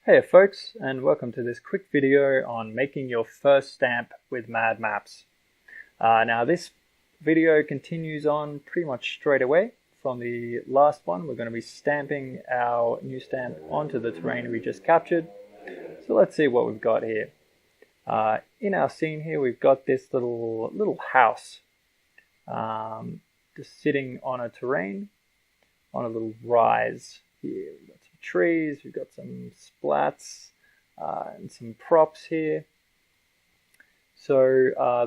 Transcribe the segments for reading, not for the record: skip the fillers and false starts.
Hey folks, and welcome to this quick video on making your first stamp with Mad Maps. Now this video continues on pretty much straight away from the last one. We're going to be stamping our new stamp onto the terrain we just captured. So let's see what we've got here. In our scene here we've got this little house just sitting on a terrain on a little rise here. We've got some trees, we've got some splats and some props here. So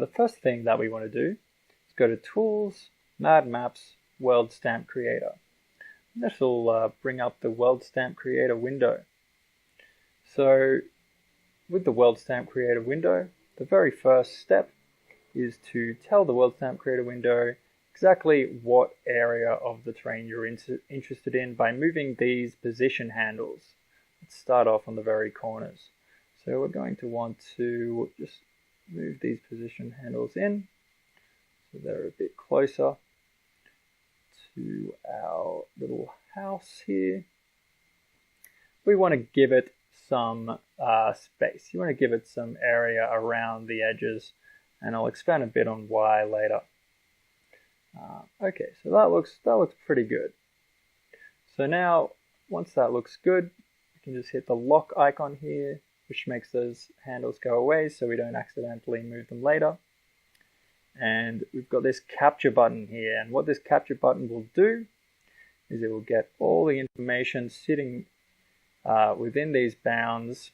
the first thing that we want to do is go to Tools, Mad Maps, World Stamp Creator. This will bring up the World Stamp Creator window. So with the World Stamp Creator window, the very first step is to tell the World Stamp Creator window exactly what area of the terrain you're interested in by moving these position handles. Let's start off on the very corners. So we're going to want to just move these position handles in so they're a bit closer to our little house here. We want to give it some space. You want to give it some area around the edges, and I'll expand a bit on why later. Okay, so that looks pretty good. So now, once that looks good, you can just hit the lock icon here, which makes those handles go away so we don't accidentally move them later. And we've got this capture button here, and what this capture button will do is it will get all the information sitting within these bounds,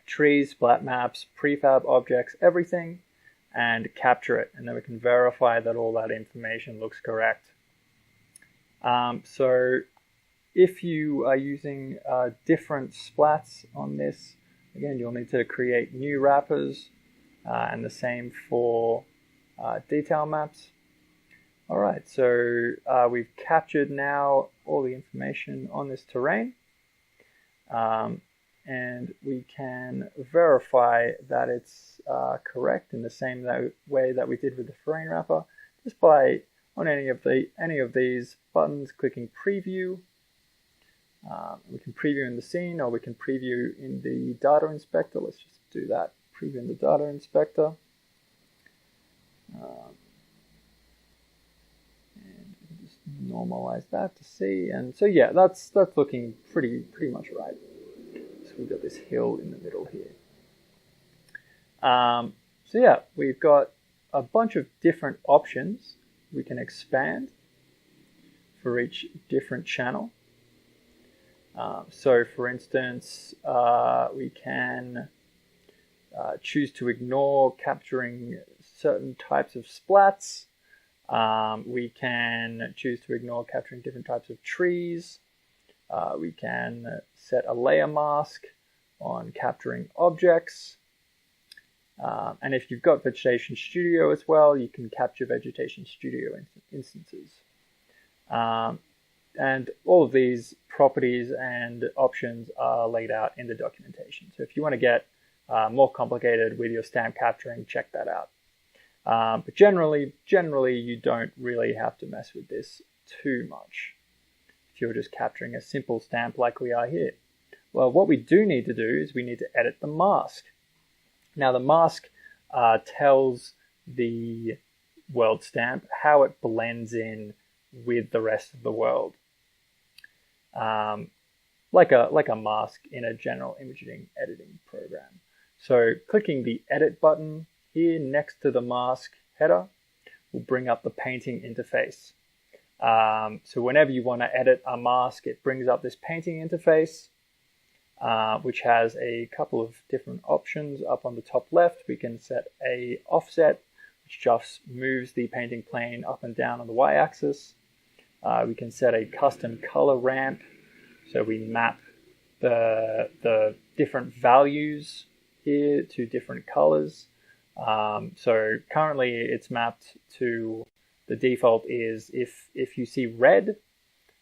trees, splat maps, prefab objects, everything, and capture it, and then we can verify that all that information looks correct. So if you are using different splats on this, again, you'll need to create new wrappers, and the same for detail maps. Alright, so we've captured now all the information on this terrain, and we can verify that it's correct in the same way that we did with the terrain wrapper, just by on any of these buttons clicking preview. We can preview in the scene, or we can preview in the data inspector. Let's just do that. Preview in the data inspector, and we can just normalize that to see. And so yeah, that's looking pretty much right. We've got this hill in the middle here. So yeah, we've got a bunch of different options we can expand for each different channel. So for instance, we can choose to ignore capturing certain types of splats. We can choose to ignore capturing different types of trees. We can set a layer mask on capturing objects. And if you've got Vegetation Studio as well, you can capture Vegetation Studio instances. And all of these properties and options are laid out in the documentation. So if you want to get more complicated with your stamp capturing, check that out. But generally, you don't really have to mess with this too much if you're just capturing a simple stamp like we are here. Well, what we do need to do is we need to edit the mask. Now the mask tells the world stamp how it blends in with the rest of the world, like a mask in a general imaging editing program. So clicking the edit button here next to the mask header will bring up the painting interface. So whenever you want to edit a mask, it brings up this painting interface, which has a couple of different options. Up on the top left, we can set a offset, which just moves the painting plane up and down on the y-axis. We can set a custom color ramp, so we map the different values here to different colors. So currently it's mapped to, the default is if you see red,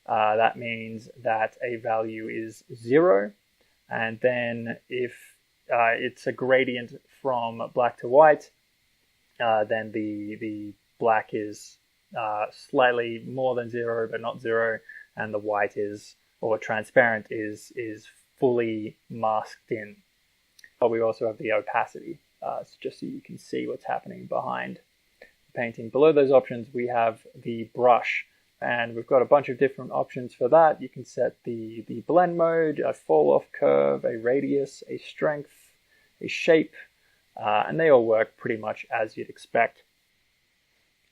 that means that a value is 0. And then if it's a gradient from black to white, then the black is slightly more than 0 but not 0, and the white is, or transparent is fully masked in. But we also have the opacity, just so you can see what's happening behind the painting. Below those options, we have the brush, and we've got a bunch of different options for that. You can set the blend mode, a fall off curve, a radius, a strength, a shape, and they all work pretty much as you'd expect.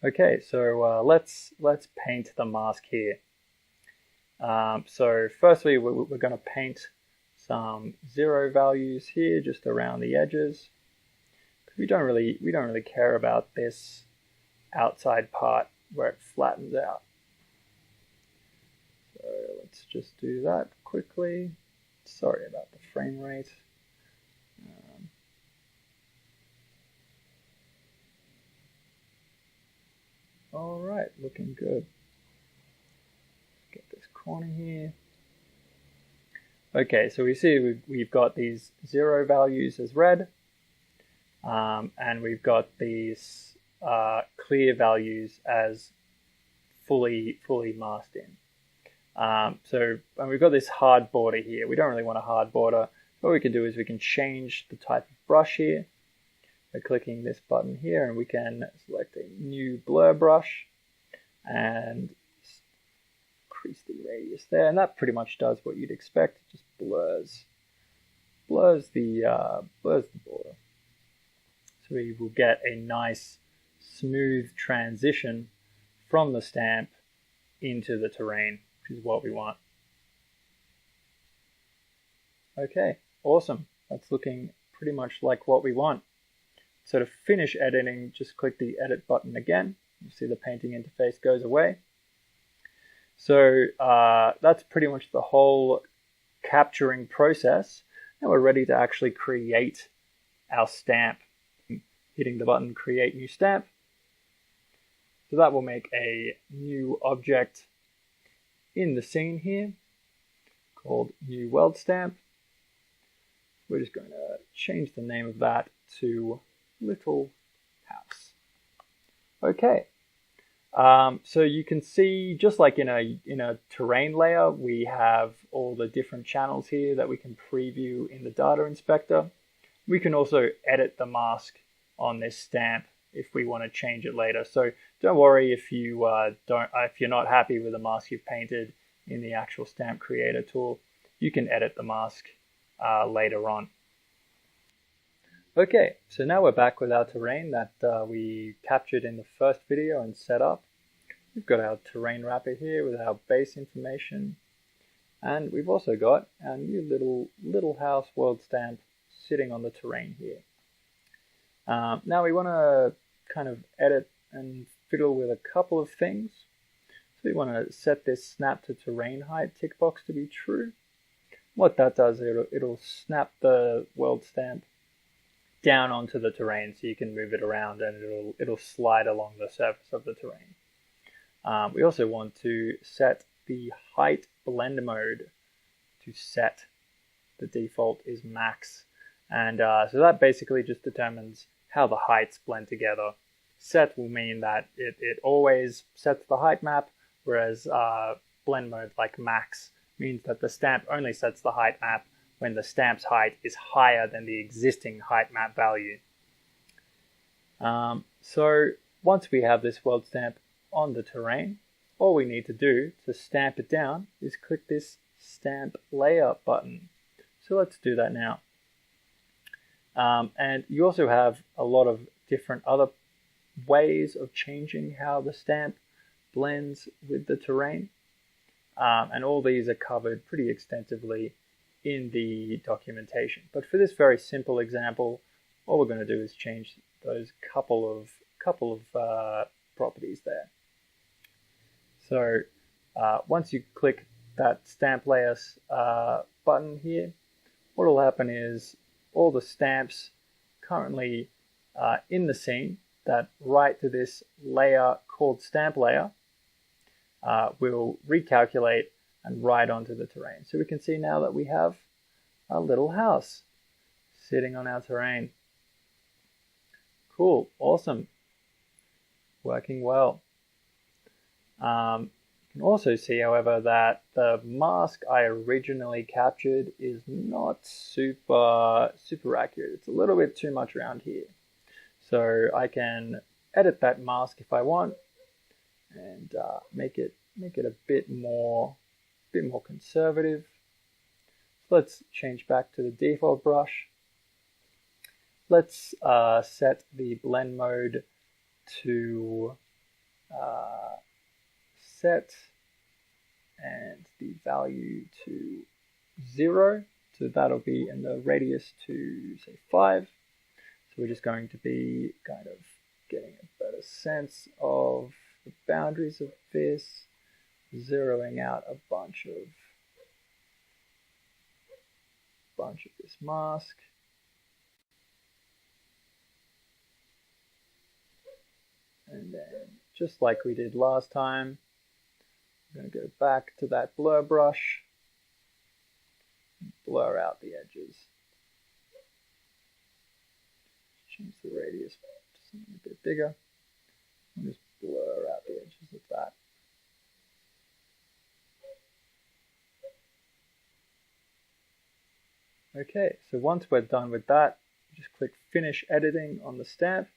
Okay, so let's paint the mask here. So firstly, we're going to paint some 0 values here, just around the edges. We don't really care about this outside part where it flattens out. So let's just do that quickly. Sorry about the frame rate. All right, looking good. Get this corner here. Okay, so we see we've got these 0 values as red, and we've got these clear values as fully masked in. And we've got this hard border here. We don't really want a hard border. What we can do is we can change the type of brush here by clicking this button here, and we can select a new blur brush and increase the radius there, and that pretty much does what you'd expect. It just blurs the border. So we will get a nice smooth transition from the stamp into the terrain, which is what we want. Okay, awesome. That's looking pretty much like what we want. So to finish editing, just click the edit button again. You see the painting interface goes away. So that's pretty much the whole capturing process. Now we're ready to actually create our stamp. Hitting the button create new stamp. So that will make a new object in the scene here called new world stamp. We're just going to change the name of that to Little House. Okay. So you can see, just like in a terrain layer, we have all the different channels here that we can preview in the data inspector. We can also edit the mask on this stamp if we want to change it later. So don't worry if you're not happy with the mask you've painted in the actual stamp creator tool. You can edit the mask later on. Okay, so now we're back with our terrain that we captured in the first video and set up. We've got our terrain wrapper here with our base information, and we've also got our new little house world stamp sitting on the terrain here. Now we want to kind of edit and fiddle with a couple of things. So we want to set this snap to terrain height tick box to be true. What that does, it'll snap the world stamp down onto the terrain, so you can move it around and it'll slide along the surface of the terrain. We also want to set the height blend mode to set. The default is max, and so that basically just determines how the heights blend together. Set will mean that it always sets the height map, whereas blend mode like max means that the stamp only sets the height map when the stamp's height is higher than the existing height map value. So once we have this world stamp on the terrain, all we need to do to stamp it down is click this stamp layer button. So let's do that now. And you also have a lot of different other ways of changing how the stamp blends with the terrain. And all these are covered pretty extensively in the documentation. But for this very simple example, all we're going to do is change those couple of properties there. So once you click that stamp layers button here, what will happen is all the stamps currently in the scene that write to this layer called stamp layer will recalculate and write onto the terrain. So we can see now that we have a little house sitting on our terrain. Cool, awesome, working well. You You can also see, however, that the mask I originally captured is not super accurate. It's a little bit too much around here. So I can edit that mask if I want and make it a bit more conservative. So let's change back to the default brush. Let's set the blend mode to set and the value to 0. So that'll be in the radius to say 5. So we're just going to be kind of getting a better sense of the boundaries of this, zeroing out a bunch of this mask. And then, just like we did last time, I'm going to go back to that blur brush, and blur out the edges. Change the radius to something a bit bigger, and just blur out the edges of that. Okay, so once we're done with that, just click Finish Editing on the stamp.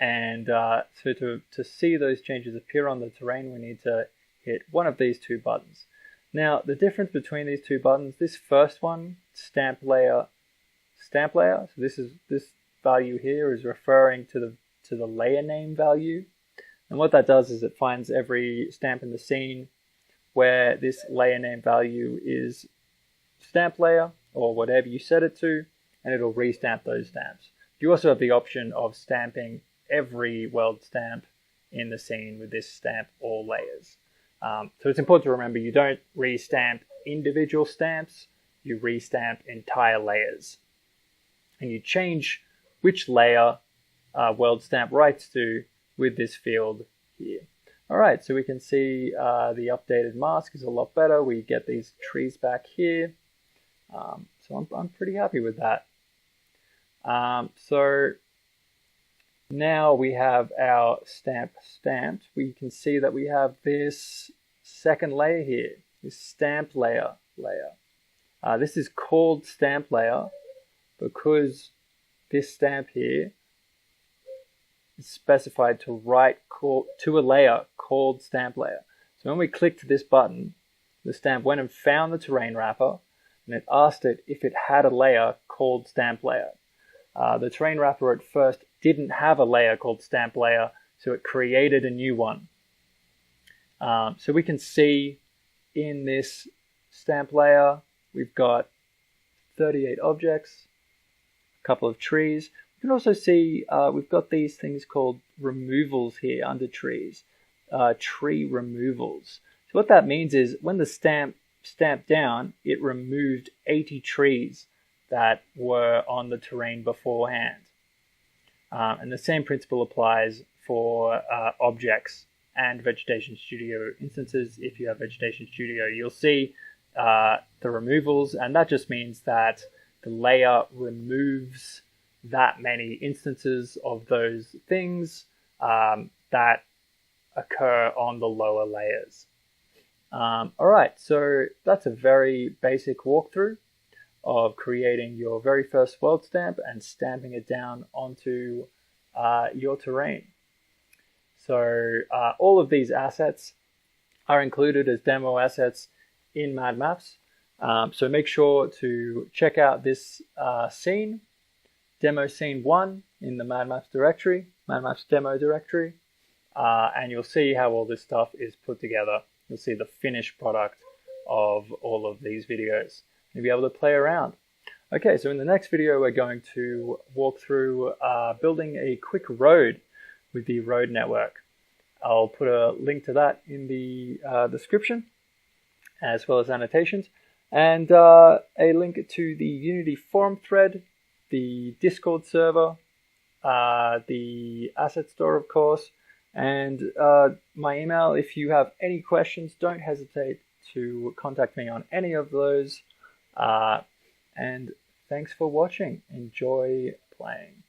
And so to see those changes appear on the terrain, we need to hit one of these two buttons. Now, the difference between these two buttons, this first one, stamp layer. So this value here is referring to the layer name value. And what that does is it finds every stamp in the scene where this layer name value is stamp layer or whatever you set it to, and it'll restamp those stamps. You also have the option of stamping every weld stamp in the scene with this stamp all layers. So it's important to remember you don't restamp individual stamps, you restamp entire layers. And you change which layer weld stamp writes to with this field here. Alright, so we can see the updated mask is a lot better. We get these trees back here. So I'm pretty happy with that. So now we have our stamp stamped. We can see that we have this second layer here, this stamp layer. This is called stamp layer because this stamp here is specified to write to a layer called stamp layer. So when we clicked this button, the stamp went and found the terrain wrapper, and it asked it if it had a layer called stamp layer. The terrain wrapper at first didn't have a layer called stamp layer, so it created a new one. So we can see in this stamp layer, we've got 38 objects, a couple of trees. You can also see we've got these things called removals here under trees, tree removals. So what that means is when the stamp stamped down, it removed 80 trees that were on the terrain beforehand. And the same principle applies for objects and Vegetation Studio instances. If you have Vegetation Studio, you'll see the removals, and that just means that the layer removes that many instances of those things that occur on the lower layers. Alright, so that's a very basic walkthrough of creating your very first weld stamp and stamping it down onto your terrain. So all of these assets are included as demo assets in Mad Maps. So make sure to check out this scene, Demo Scene 1 in the Mad Maps directory, Mad Maps Demo directory, and you'll see how all this stuff is put together. You'll see the finished product of all of these videos. You'll be able to play around. Okay, so in the next video, we're going to walk through building a quick road with the road network. I'll put a link to that in the description, as well as annotations, and a link to the Unity forum thread, the Discord server, the asset store, of course, and my email. If you have any questions, don't hesitate to contact me on any of those. And thanks for watching. Enjoy playing.